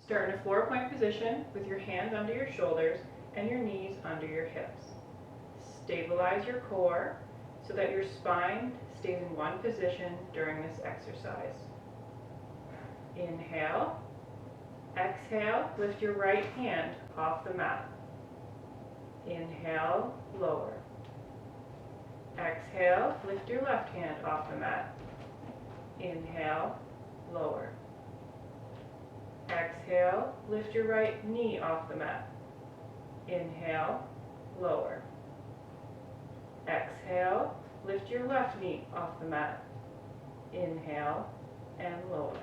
Start in a 4-point position with your hands under your shoulders and your knees under your hips. Stabilize your core so that your spine stays in one position during this exercise. Inhale. Exhale, lift your right hand off the mat. Inhale, lower. Exhale, lift your left hand off the mat. Inhale, lower. Exhale, lift your right knee off the mat. Inhale, lower. Exhale, lift your left knee off the mat. Inhale and lower.